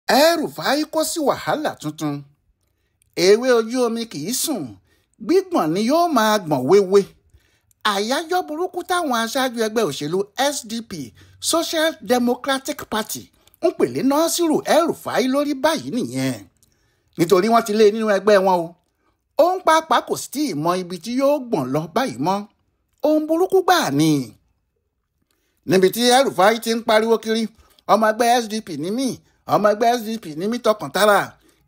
El-Rufai kó sí wàhálà tuntun. Ewé ojú omi kì í sùn, gbígbọ̀n ni yóò máa gbọ̀n wéwé. Àyájọ́ burúkú táwọn aṣáájú ẹgbẹ́ òṣèlú SDP Social Democratic Party ń pèlé Nasiru El-Rufai lórí báyìí nìyẹn. Nítorí wọ́n ti lé nínú ẹgbẹ́ wọn o. Òun pàápàá kò sì tí ì mọ ibi tí yóò gbọ̀n lọ báyìí mọ́. Ohun burúkú gbáà ni. Níbi tí El-Rufai ti ń pariwo kiri, ọmọ ẹgbẹ́ SDP ni mí, ọmọ ẹgbẹ́ SDP ní mí tọkàntara.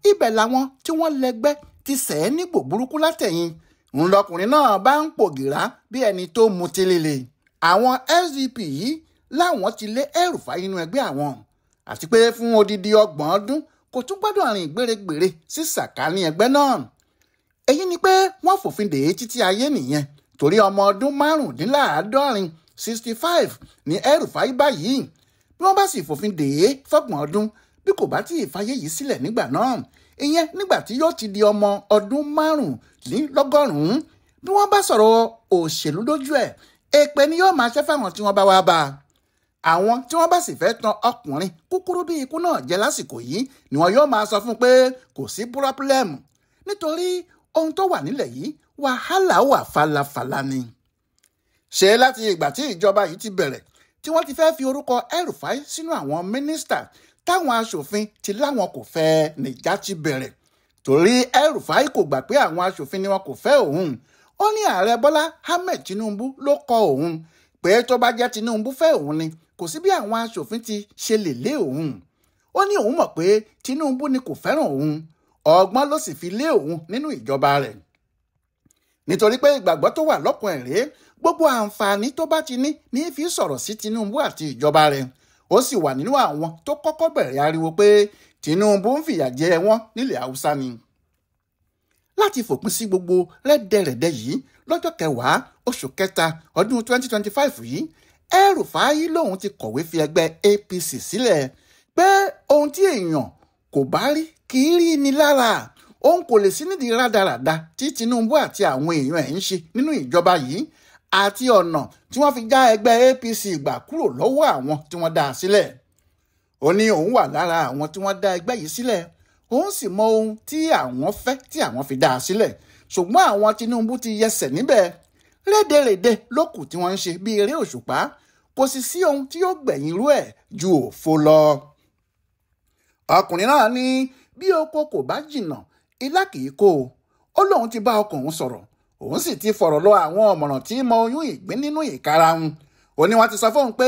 Ibẹ̀ làwọn tí wọ́n lẹ́gbẹ́ ti sẹ̀ ẹ́ nípò burúkú látẹ̀yìn. Ńlọkùnrin náà bá ń pògìrá bí ẹni tó mutí líle. Àwọn SDP yìí láwọn ti lé El-Rufai nínú ẹgbẹ́ àwọn. Àti pé fún odidi 30 ọdún kò tún gbọ́dọ̀ rìn gbèrègbèrè sí sàkání ẹgbẹ́ náà. Èyí ni pé wọ́n fòfin dè é títí ayé nìyẹn. Torí ọmọ ọdún 65 65 ní El-Rufai báyìí. Bí wọ́n bá sì fòfin dè é f30 ọdún bí kò bá tí ì fayé yìí sílẹ̀ nígbà náà, ìyẹn nígbà tí yóò ti di ọmọ ọdún 95. Bí wọ́n bá sọ̀rọ̀ òṣèlú lójú ẹ̀, èpè ni yóò máa ṣẹ́ fáwọn tí wọ́n bá wá bá a. Àwọn tí wọ́n bá sì fẹ́ tan ọkùnrin kúkúrú bí ikú náà jẹ lásìkò yìí ni wọn yóò máa sọ fún un pé kò sí púrọ́pùlẹ́mù. Nítorí ohun tó wà nílẹ̀ yìí wàhálà wà falafala ni. Ṣé láti ìgbà tí ìjọba yìí ti bẹ̀rẹ̀ tí wọ́n ti fẹ́ fi orúkọ El-Rufai sínú àwọn mínísítà táwọn aṣòfin ti láwọn kò fẹ́ nìjà ti bẹ̀rẹ̀. Torí El-Rufai kò gbà pé àwọn aṣòfin ni wọn kò fẹ́ òun. Ó ní ààrẹ Bọ́lá Ahmed Tinubu ló kọ òun pé tó bá jẹ́ Tinubu fẹ́ òun ni kò sí bí àwọn aṣòfin ti ṣe lè lé òun. Ó ní òun mọ̀ pé Tinubu ni kò fẹ́ràn òun, ọgbọ́n ló sì fi lé òun nínú ìjọba rẹ̀. Nítorí pé ìgbàgbọ́ tó wà lọ́kàn ẹ̀ rèé, gbogbo àǹfààní tó bá ti ní fi sọ̀rọ̀ sí Tinubu àti ìjọba rẹ̀. Ó sì wà nínú àwọn tó kọ́kọ́ bẹ̀rẹ̀ ariwo pé Tinubu ń fìyà jẹ wọ́n nílẹ̀ Haúsá ni. Láti fòpin sí gbogbo rẹ́dẹ̀rẹ̀dẹ̀ yìí lọ́jọ́ 10 oṣù kẹta ọdún 2025 yìí, El-Rufai lòun ti kọ̀wé fi ẹgbẹ́ APC sílẹ̀ pé ohun tí èèyàn kò bá rí kì í rí ni lára. Òun kò lè sí nídìí rádaràda tí Tinubu àti àwọn èèyàn ẹ̀ ń ṣe nínú ìjọba yìí àti ọ̀nà tí wọ́n fi já ẹgbẹ́ APC gbà kúrò lọ́wọ́ àwọn tí wọ́n dá a sílẹ̀. Ó ní òun wà lára àwọn tí wọ́n dá ẹgbẹ́ yìí sílẹ̀. Òun sì mọ ohun tí àwọn fẹ́ tí àwọn fi dá a sílẹ̀. Ṣùgbọ́n àwọn Tinubu ti yẹsẹ̀ níbẹ̀. Rédèrèdè lókù tí wọ́n ń ṣe bí eré òṣùpá. Kò sì sí ohun tí yóò gbẹ̀yìn irú ẹ̀ ju òfo lọ. Ọkùnrin náà ní bí oko kò bá jìnnà ilá kì í kó o. Ó lóun ti bá ọkọ òun sọ̀rọ̀. Òun sì ti fọ̀rọ̀ lọ àwọn ọ̀mọ̀ràn tí mọ oyún ìgbín nínú ìkarahun. Ó ní wọ́n ti sọ fóun pé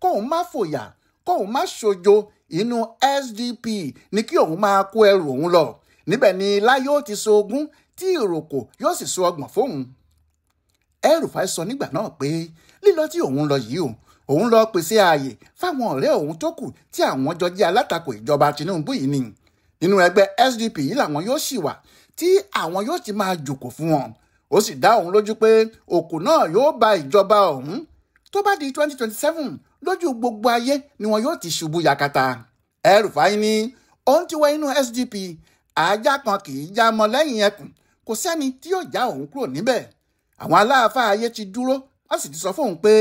kóun má fòyà, kóun má ṣojo, inú SDP ni kí òun máa kó ẹrù òun lọ. Níbẹ̀ ni ilá yóò ti so ogún tí ìrókò yóò sì so 30 fóun. El-Rufai sọ nígbà náà pé lílọ tí òun lọ yìí o, òun lọ pèsè ààyè fáwọn ọ̀rẹ́ òun tó kù tí àwọn jọ jẹ́ alátakò ìjọba Tinubu yìí ni. Nínú ẹgbẹ́ SDP yìí làwọn yóò sì wà tí àwọn yóò ti máa jòkó fún wọn. Ó sì dá òun lójú pé òkú náà yóò ba ìjọba ọ̀hún. Tó bá di 2027 lójú gbogbo ayé ni wọn yóò ti ṣubú yakata. El-Rufai ní òun ti wọ inú SDP, ajá kan kì í já mọ́ lẹ́yìn ẹkùn, kò sẹ́ni tí yóò já òun kúrò níbẹ̀. Àwọn aláàfáà ayé ti dúró, wọ́n sì ti sọ fóun pé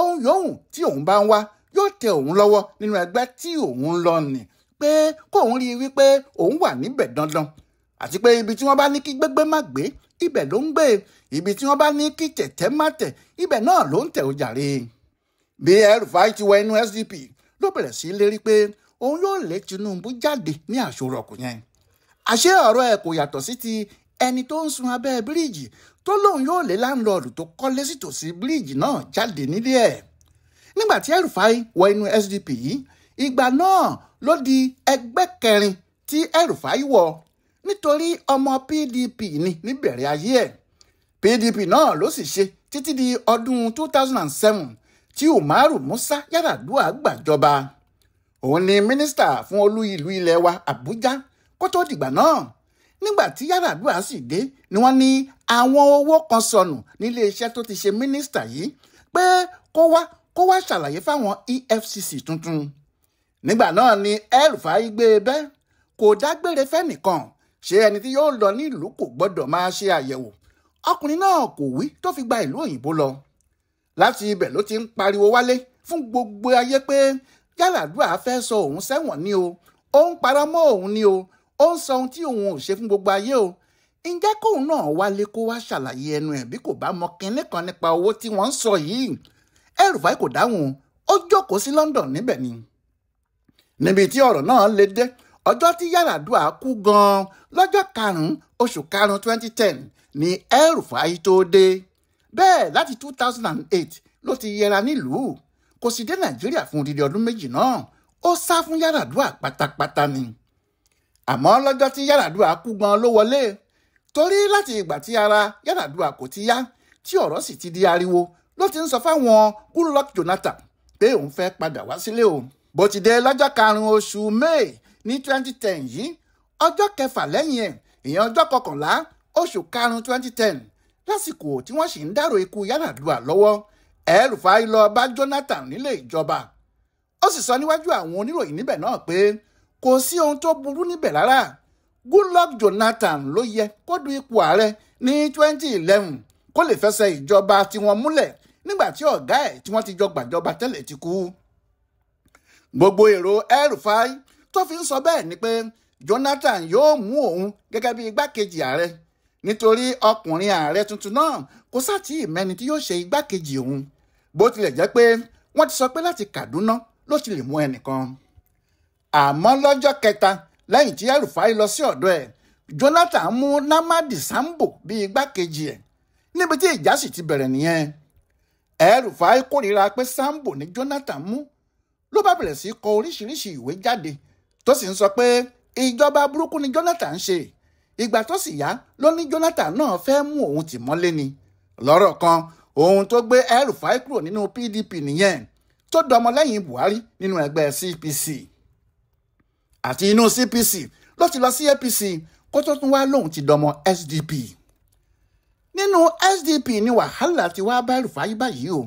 ohun yòówù tí òun bá ń wá yóò tẹ òun lọ́wọ́ nínú ẹgbẹ́ tí òun ń lọ nì, pé kóun rí i wípé òun wà níbẹ̀ dandan. Àti pé ibi tí wọ́n bá ní kí gbégbé má gbé, ibẹ̀ ló ń gbé. Ibi tí wọ́n bá ní kí tẹ̀tẹ̀ má tẹ̀, ibẹ̀ náà ló ń tẹ̀ ó jàre. Bí El-Rufai ti wọ inú SDP ló bẹ̀rẹ̀ sí lérí pé òun yóò lé Tinubu jáde ní àṣọrọ̀kù yẹn. Àṣé ọ̀rọ̀ ẹ̀ kò yàtọ̀ sí ti ẹni tó ń sun abẹ́ bíríìjì tó lóun yóò lé láńlọ́ọ̀dù tó kọ́lé sítòsí bíríìjì náà jáde nílé ẹ̀. Nígbà tí El-Rufai wọ inú SDP yìí, ìgbà náà ló di ẹgbẹ́ kẹrin tí El-Rufai wọ̀. Nítorí ọmọ PDP ni níbẹ̀rẹ̀ ayé ẹ̀. PDP náà ló sì ṣe títí di ọdún 2007 tí Umaru Musa Yar'Adua gbàjọba. Òun ni mínísítà fún olú ìlú ilẹ̀ wa Àbújá kó tó dìgbà náà. Nígbà tí Yar'Adua sì dé ni wọ́n ní àwọn owó kan sọnù nílé iṣẹ́ tó ti ṣe mínísítà yìí pé kó wá ṣàlàyé fáwọn EFCC tuntun. Nígbà náà ni El-Rufai gbé e bẹ́. Kò dágbére fẹ́nìkan. Ṣé ẹni tí yóò lọ nílùú kò gbọ́dọ̀ máa ṣe àyẹ̀wò? Ọkùnrin náà kò wí tó fi gba ìlú òyìnbó lọ. Láti ibẹ̀ ló ti ń pariwo wálé fún gbogbo ayé pé Yar'Adua fẹ́ sọ òun sẹ́wọ̀n ní o. ó ń parọ́ mọ́ òun ni o, ó ń sọ ohun tí òun ò ṣe fún gbogbo ayé o. Ǹjẹ́ kóun náà wálé kó wá ṣàlàyé ẹnu ẹ̀ bí kò bá mọ kinní kan nípa owó tí wọ́n ń sọ yìí? El-Rufai kò dáhùn, ó jókòó sí London níbẹ̀ ni. Níbi tí ọ̀rọ̀ náà le dé, ọjọ́ tí Yar'Adua kú gan-an lọ́jọ́ 5 oṣù 2010 ni El-Rufai tó dé. Bẹ́ẹ̀ láti 2008 ló ti yẹra nílùú, kò sì dé Nàìjíríà fún odidi ọdún méjì náà. Ó sá fún Yar'Adua pátápátá ni. Àmọ́ lọ́jọ́ tí Yar'Adua kú gan-an ló wọlé, torí láti ìgbà tí ara Yar'Adua kò ti yá tí ọ̀rọ̀ sì ti di ariwo ló ti ń sọ fáwọn Goodluck Jonathan pé òun fẹ́ padà wá sílé o. Bó ti dé lọ́jọ́ 5 oṣù May ní 2010 yìí, ọjọ́ kẹfà lẹ́yìn ẹ̀, ìyẹn ọjọ́ 11 oṣù 2010, lásìkò tí wọ́n sì ń dárò ikú Yar'Adua lọ́wọ́, El-Rufai lọ bá Jonathan nílé ìjọba. Ó sì sọ níwájú àwọn oníròyìn níbẹ̀ náà pé kò sí ohun tó burú níbẹ̀ rárá. Goodluck Jonathan ló yẹ kó du ipò ààrẹ ní 2011 kó lè fẹsẹ̀ ìjọba tiwọn múlẹ̀ nígbà tí ọ̀gá ẹ̀ tí wọ́n ti jọ gbàjọba tẹ́lẹ̀ ti kú. Gbogbo èrò El-Rufai tó fi ń sọ bẹ́ẹ̀ ni pé Jonathan yóò mú òun gẹ́gẹ́ bí igbákejì ààrẹ nítorí ọkùnrin ààrẹ tuntun náà kò sátì mẹ́ni tí yóò ṣe igbákejì òun, bó tilẹ̀ jẹ́ pé wọ́n ti sọ pé láti Kaduna ló ti lè mú ẹnìkan. Àmọ́ lọ́jọ́ kẹta lẹ́yìn tí El-Rufai lọ sí ọ̀dọ̀ ẹ̀, Jonathan mú Namadi Sambo bí igbákejì ẹ̀, níbi tí ìjà sì ti bẹ̀rẹ̀ nìyẹn. El-Rufai kórìíra pé Sambo ní Jonathan mú, ló bá bẹ̀rẹ̀ sí kọ oríṣiríṣi ìwé jáde tó sì ń sọ pé ìjọba burúkú ni Jonathan ṣe. Ìgbà tó sì yá ló ní Jonathan náà fẹ́ mú òun tì mọ́lé ni. Lọ́rọ̀ kan, ohun tó gbé El-Rufai kúrò nínú PDP nìyẹn, tó dọmọlẹ́yìn Buhari nínú ẹgbẹ́ CPC. Àti inú CPC ló ti lọ sí APC kó tó tún wá lóun ti dọmọ SDP. Nínú SDP ni wàhálà ti wá bá El-Rufai báyìí o,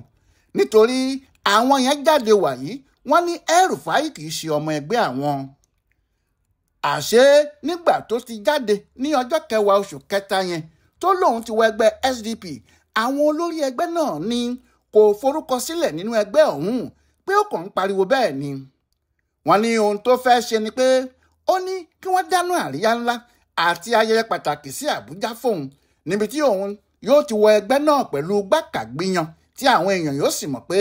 nítorí àwọn yẹn jáde wàyí wọ́n ní El-Rufai kì í ṣe ọmọ ẹgbẹ́ àwọn. Àṣé nígbà tó ti jáde ní ọjọ́ 10 oṣù kẹta yẹn tó lóun ti wọ ẹgbẹ́ SDP, àwọn olórí ẹgbẹ́ náà ní kò forúkọ sílẹ̀ nínú ẹgbẹ́ ọ̀hún, pé ó kàn ń pariwo bẹ́ẹ̀ ni. Wọ́n ní ohun tó fẹ́ ṣe ni pé ó ní kí wọ́n dáná àríyá ńlá àti ayẹyẹ pàtàkì sí Àbújá fóun, níbi tí òun yóò ti wọ ẹgbẹ́ náà pẹ̀lú gbàkàgbìyàn tí àwọn èèyàn yóò sì mọ̀ pé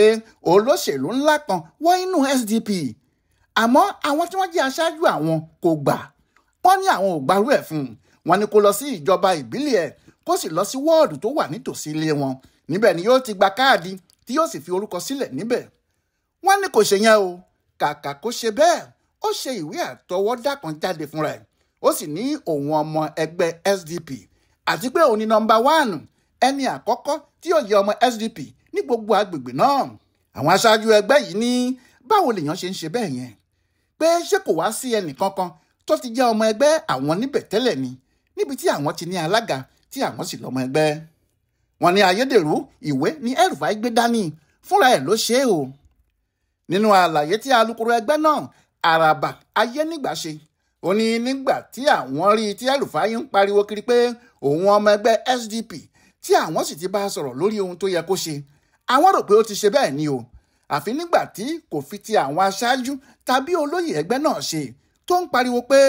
olóṣèlú ńlá kan wọ inú SDP. Àmọ́ àwọn tí wọ́n jẹ́ aṣáájú àwọn kò gbà. Wọ́n ní àwọn ò gbarú ẹ̀ fún un. Wọ́n ní kó lọ sí ìjọba ìbílẹ̀ ẹ̀ kó sì lọ sí wọ́ọ̀dù tó wà nítòsí ilé wọn. Níbẹ̀ ni yóò ti gba káàdì tí yóò sì fi orúkọ sílẹ̀ níbẹ̀. Wọ́n ní kò ṣe yẹn o, kàkà kó ṣe bẹ́ẹ̀, ó ṣe ìwé àtọwọ́dá kan jáde fúnra ẹ̀. Ó sì ní òun ọmọ ẹgbẹ́ SDP àti pé òun ni nọ́mbà 1, ẹni àkọ́kọ́ tí yóò jẹ́ ọmọ SDP ní gbogbo agbègbè náà. Àwọn aṣáájú ẹgbẹ́ yìí ní báwo lèèyàn ṣe ń ṣe bẹ́ẹ̀ yẹn, pé ṣé kò wá sí ẹnì kankan tó ti jẹ́ ọmọ ẹgbẹ́ àwọn níbẹ̀ tẹ́lẹ̀ ni, níbi tí àwọn ti ní alága tí àwọn sì lọ́mọ ẹgbẹ́. Wọ́n ní ayédèrú ìwé ní El-Rufai gbé dání, fúnra ẹ̀ ló ṣe é o. Nínú àlàyé tí alukoro ẹgbẹ́ náà Àràbà Ayénígbà ṣe, ó ní nígbà tí àwọn rí tí El-Rufai ń pariwo kiri pé òun ọmọ ẹgbẹ́ SDP, tí àwọn sì ti bá a sọ̀rọ̀ lórí ohun tó yẹ kó ṣe, àwọn rò pé ó ti ṣe bẹ́ẹ̀ ni o. Àfi nígbà tí kò fi ti àwọn aṣáájú tàbí olóyè ẹgbẹ́ náà ṣe, tó ń pariwo pé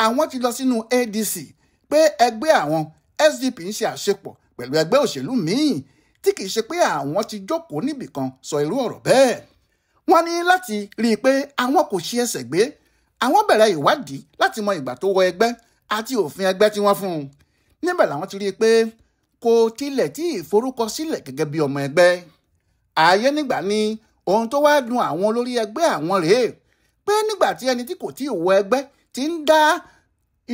àwọn ti lọ sínú ADC, pé ẹgbẹ́ àwọn SDP ń ṣe àṣepọ̀ pẹ̀lú ẹgbẹ́ òṣèlú míì, tí kìí ṣe pé àwọn ti jókòó níbìkan sọ irú ọ̀rọ̀ bẹ́ẹ̀. Wọ́n ní láti rí i pé àwọn kò ṣe ẹsẹ̀ gbé, àwọn bẹ̀rẹ̀ ìwádìí láti mọ ìgbà tó wọ ẹgbẹ́ àti òfin ẹgbẹ́ tí wọ́n fún un. Níbẹ̀ làwọn ti rí i pé kò tilẹ̀ tí ìforúkọ sílẹ̀ gẹ́gẹ́ bí ọmọ ẹgbẹ́. Ayénígbà ní ohun tó wá dùn àwọn olórí ẹgbẹ́ àwọn rèé, pé nígbà tí ẹni tí kò tí ì wọ ẹgbẹ́ ti ń dá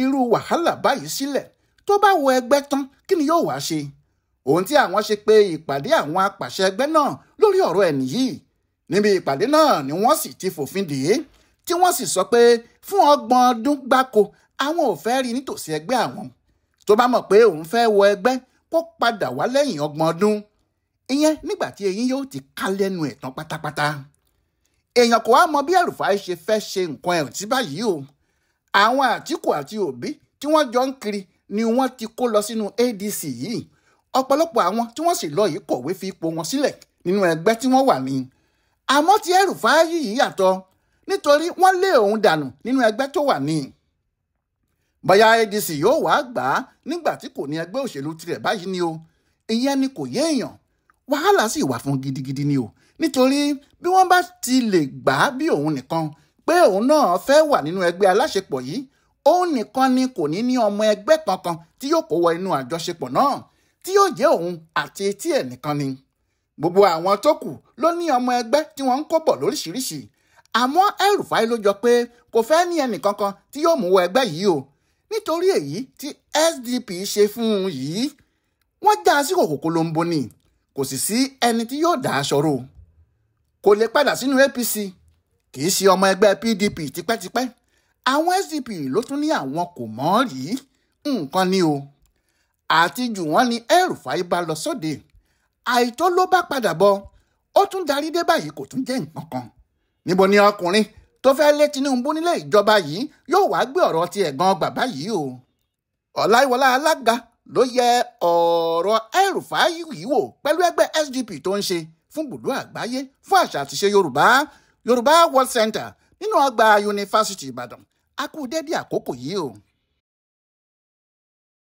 irú wàhálà báyìí sílẹ̀, tó bá wọ ẹgbẹ́ tán kí ni yóò wá ṣe? Ohun tí àwọn ṣe pé ìpàdé àwọn apàṣẹ ẹgbẹ́ náà lórí ọ̀rọ̀ ẹ̀ nìyí. Níbi ìpàdé náà ni wọ́n sì ti fòfin dè é, tí wọ́n sì sọ pé fún 30 ọdún gbáko àwọn ò fẹ́ rí nítòsí ẹgbẹ́ àwọn. Tó bá mọ̀ pé òun fẹ́ wọ ẹgbẹ́ kó padà wá lẹ́yìn 30 ọdún. Ìyẹn nígbà tí eyín yóò ti ká lẹ́nu ẹ̀ tán pátápátá. Èèyàn kò wá mọ bí El-Rufai ṣe fẹ́ ṣe nǹkan ẹ̀rùn tí báyìí o. Àwọn Àtíkù àti Òbí tí wọ́n jọ ń kiri ni wọ́n ti kó lọ sínú ADC yìí. Ọ̀pọ̀lọpọ̀ àwọn tí wọ́n sì lọ yìí kọ̀wé fi ipò wọn sílẹ̀ nínú ẹgbẹ́ tí wọ́n wà ní. Àmọ́ tí El-Rufai yìí yàtọ̀, nítorí wọ́n lé òun dànù nínú ẹgbẹ́ tó wà ní. bóyá ADC yóò wá gbà á nígbà tí kò ní ẹgbẹ́ òṣèlú tirẹ̀ báyìí ni o, ìyẹn ni kò yé èèyàn. wàhálà sì wà fún gidigidi ni o, nítorí bí wọ́n bá ti lè gbà á bí òun nìkan pé òun náà fẹ́ wà nínú ẹgbẹ́ aláṣepọ̀ yìí, òun nìkan ni kò ní ọmọ ẹgbẹ́ kankan tí yóò kó wọ inú àjọṣepọ̀ náà, tí yóò jẹ́ òun àti etí ẹ̀ nìkan ni. gbogbo àwọn tó kù ló ní ọmọ ẹgbẹ́ tí wọ́n ń kó bọ̀ lóríṣiríṣi, àmọ́ El-Rufai ló jọ pé kò fẹ́ ní ẹnìkankan tí yóò mú wọ ẹgbẹ́ yìí o, nítorí èyí tí SDP ṣe fún un yìí, wọ́n já sí kòkòkò lombo ni, kò sì sí ẹni tí yóò dá aṣọ rò. kò lè padà sínú APC, kì í ṣe ọmọ ẹgbẹ́ PDP tipẹ́tipẹ́. àwọn SDP ló tún ní àwọn kò mọ̀ rí nǹkan ni o. àti jù wọ́n ní El-Rufai bá lọ sóde, àìtó ló bá padà bọ̀, ó tún darí dé báyìí kò tún jẹ́ nǹkan kan. níbo ni ọkùnrin tó fẹ́ lé Tinubu nílé ìjọba yìí yóò wá gbé ọ̀rọ̀ ti ẹ̀gbọ́n gbà báyìí o. Ọláìwọlá Alága ló yẹ ọ̀rọ̀ El-Rufai yìí wò pẹ̀lú ẹgbẹ́ SDP tó ń ṣe fún ibùdó àgbáyé fún àṣà àti ṣe Yorùbá World Center nínú ọgbà yunifásitì Ìbàdàn. a kú dédé àkókò yìí o.